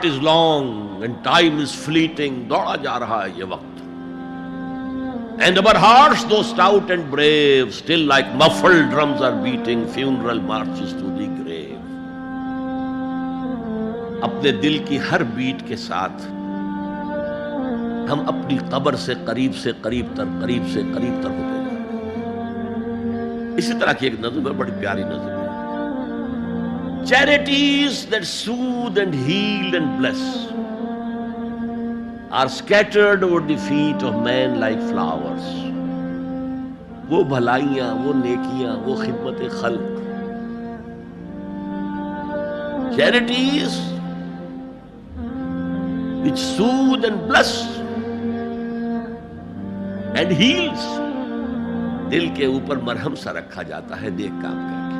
is long and time is fleeting. دوڑا جا رہا ہے یہ وقت. And our hearts, though stout and brave, still like muffled drums are beating funeral marches to the grave. اپنے دل کی ہر بیٹ کے ساتھ ہم اپنی قبر سے قریب سے قریب تر ہوتے جا رہے ہیں. اسی طرح کی ایک نظم ہے، بڑی پیاری نظم ہے. Charities that soothe and heal and bless are scattered over the feet of men like flowers. وہ بھلائیاں، وہ نیکیاں، وہ خدمت خلق. Charities which soothe and bless and heals. دل کے اوپر مرہم سا رکھا جاتا ہے نیک کام کر کے.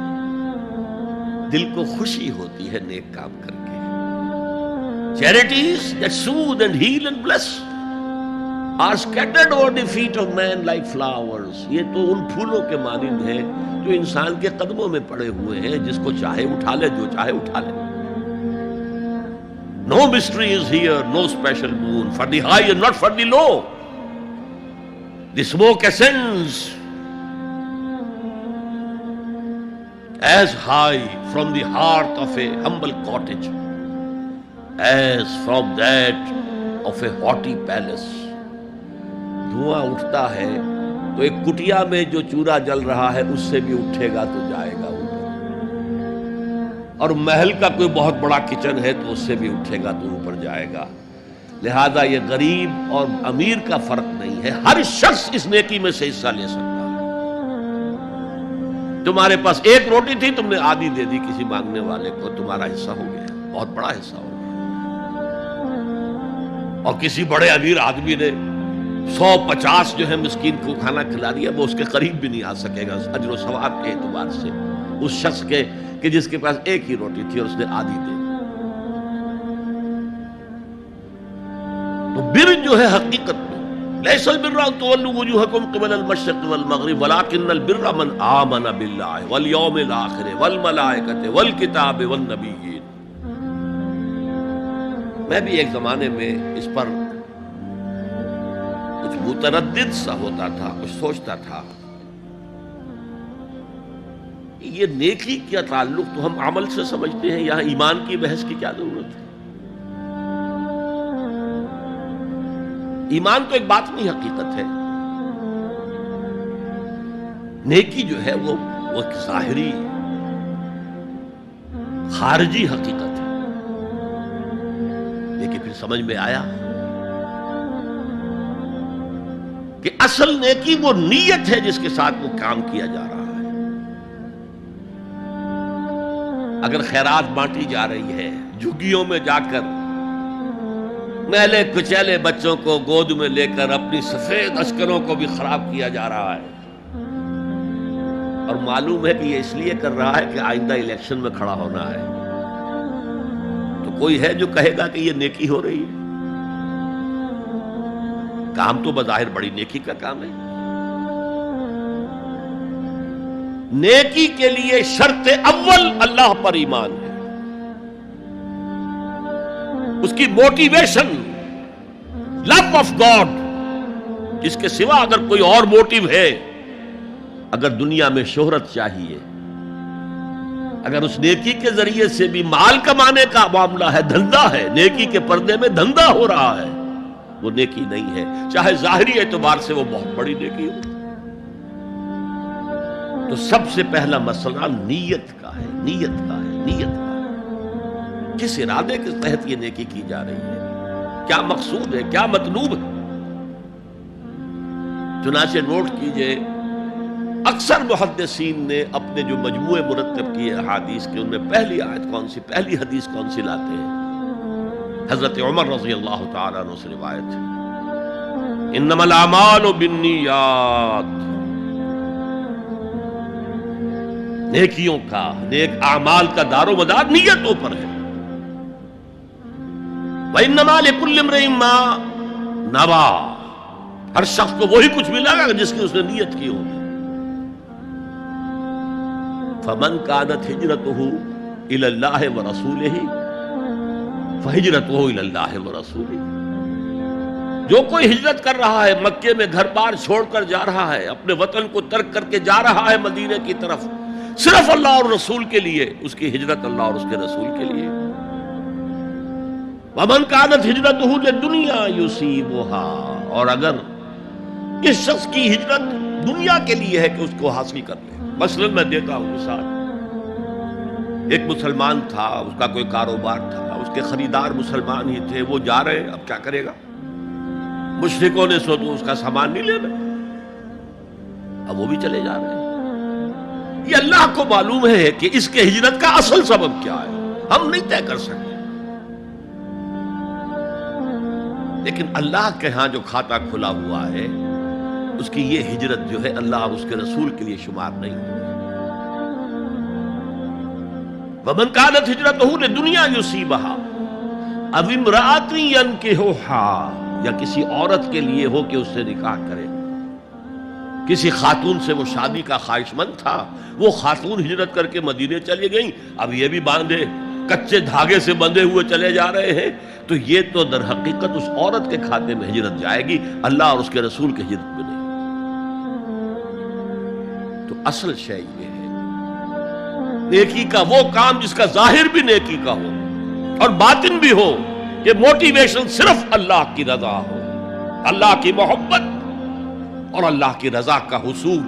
دل کو خوشی ہوتی ہے نیک کام کر کے. Charities that soothe and heal and bless are scattered over the feet of men like flowers. یہ تو ان پھولوں کے مانند ہیں جو انسان کے قدموں میں پڑے ہوئے ہیں، جس کو چاہے اٹھا لے، جو چاہے اٹھا لے. No mystery is here, no special boon for the high and not for the low. The smoke ascends as high from the hearth of a humble cottage as from that of a haughty palace. دھواں اٹھتا ہے تو ایک کٹیا میں جو چورا جل رہا ہے اس سے بھی اٹھے گا تو جائے گا اوپر، اور محل کا کوئی بہت بڑا کچن ہے تو اس سے بھی اٹھے گا تو اوپر جائے گا. لہذا یہ غریب اور امیر کا فرق نہیں ہے، ہر شخص اس نیکی میں سے حصہ لے سکتا ہے. تمہارے پاس ایک روٹی تھی، تم نے آدھی دے دی کسی مانگنے والے کو، تمہارا حصہ ہو گیا، بہت بڑا حصہ ہو گیا. اور کسی بڑے امیر آدمی نے 150 جو ہے مسکین کو کھانا کھلا دیا، وہ اس کے قریب بھی نہیں آ سکے گا اجر و ثواب کے اعتبار سے اس شخص کے کہ جس کے پاس ایک ہی روٹی تھی اور اس نے آدھی دے دی. تو بر جو ہے حقیقت میں لیس البر ان تولوا وجوهکم قبل المشرق والمغرب ولکن البر من آمن باللہ والیوم الآخر والملائکۃ والکتاب والنبیین. میں بھی ایک زمانے میں اس پر کچھ متردد سا ہوتا تھا، کچھ سوچتا تھا یہ نیکی کیا تعلق تو ہم عمل سے سمجھتے ہیں، یہاں ایمان کی بحث کی کیا ضرورت ہے؟ ایمان تو ایک باطنی حقیقت ہے، نیکی جو ہے وہ ایک ظاہری خارجی حقیقت ہے. لیکن پھر سمجھ میں آیا کہ اصل نیکی وہ نیت ہے جس کے ساتھ وہ کام کیا جا رہا ہے. اگر خیرات بانٹی جا رہی ہے، جھگیوں میں جا کر میلے کچیلے بچوں کو گود میں لے کر اپنی سفید اشکروں کو بھی خراب کیا جا رہا ہے، اور معلوم ہے کہ یہ اس لیے کر رہا ہے کہ آئندہ الیکشن میں کھڑا ہونا ہے، تو کوئی ہے جو کہے گا کہ یہ نیکی ہو رہی ہے؟ کام تو بظاہر بڑی نیکی کا کام ہے. نیکی کے لیے شرط اول اللہ پر ایمان ہے. اس کی موٹیویشن لو آف گاڈ، جس کے سوا اگر کوئی اور موٹیو ہے، اگر دنیا میں شہرت چاہیے، اگر اس نیکی کے ذریعے سے بھی مال کمانے کا معاملہ ہے، دھندا ہے، نیکی کے پردے میں دھندا ہو رہا ہے، وہ نیکی نہیں ہے، چاہے ظاہری اعتبار سے وہ بہت بڑی نیکی ہو. تو سب سے پہلا مسئلہ نیت کا ہے، نیت کا ہے، نیت کا ہے. کس ارادے کے تحت یہ نیکی کی جا رہی ہے، کیا مقصود ہے، کیا مطلوب ہے. چنانچہ نوٹ کیجئے، اکثر محدثین نے اپنے جو مجموعے مرتب کیے احادیث کے، ان میں پہلی آیت کون سی، پہلی حدیث کون سی لاتے ہیں؟ حضرت عمر رضی اللہ تعالیٰ عنہ سے روایت ہے، انما الاعمال بالنیات. نیکیوں کا، نیک اعمال کا دار و مدار نیتوں پر ہے. وَإِنَّمَا لِكُلِّ امْرِئٍ مَّا نَوَىٰ، ہر شخص کو وہی کچھ ملے گا جس کی اس نے نیت کی ہوگی. فَمَنْ كَانَتْ هِجْرَتُهُ إِلَى اللَّهِ وَرَسُولِهِ فہجرتہ الی اللہ ورسولہ. جو کوئی ہجرت کر رہا ہے، مکے میں گھر بار چھوڑ کر جا رہا ہے، اپنے وطن کو ترک کر کے جا رہا ہے مدینے کی طرف، صرف اللہ اور رسول کے لیے، اس کی ہجرت اللہ اور اس کے رسول کے لیے. ومن کانت ہجرتہ لدنیا یصیبها، اور اگر اس شخص کی ہجرت دنیا کے لیے ہے کہ اس کو حاصل کر لے. مثلا میں دیتا ہوں مثال، ایک مسلمان تھا، اس کا کوئی کاروبار تھا، اس کے خریدار مسلمان ہی تھے، وہ جا رہے ہیں، اب کیا کرے گا؟ مشرکوں نے سو تو اس کا سامان نہیں لینا، اب وہ بھی چلے جا رہے ہیں. یہ اللہ کو معلوم ہے کہ اس کے ہجرت کا اصل سبب کیا ہے، ہم نہیں طے کر سکتے. لیکن اللہ کے ہاں جو کھاتا کھلا ہوا ہے، اس کی یہ ہجرت جو ہے اللہ اور اس کے رسول کے لیے شمار نہیں ہوگی. وَمَنْ كَانَتْ هِجْرَتُهُ لِدُنْيَا يُصِيبُهَا أَوْ امْرَأَةٍ يَنكِحُهَا، یا کسی عورت کے لیے ہو کہ اس سے نکاح کرے. کسی خاتون سے وہ شادی کا خواہش مند تھا، وہ خاتون ہجرت کر کے مدینے چلی گئیں، اب یہ بھی باندھے کچے دھاگے سے بندھے ہوئے چلے جا رہے ہیں، تو یہ تو در حقیقت اس عورت کے کھاتے میں ہجرت جائے گی، اللہ اور اس کے رسول کی ہجرت میں نہیں. تو اصل شے یہ ہے، نیکی کا وہ کام جس کا ظاہر بھی نیکی کا ہو اور باطن بھی ہو، کہ موٹیویشن صرف اللہ کی رضا ہو، اللہ کی محبت اور اللہ کی رضا کا حصول.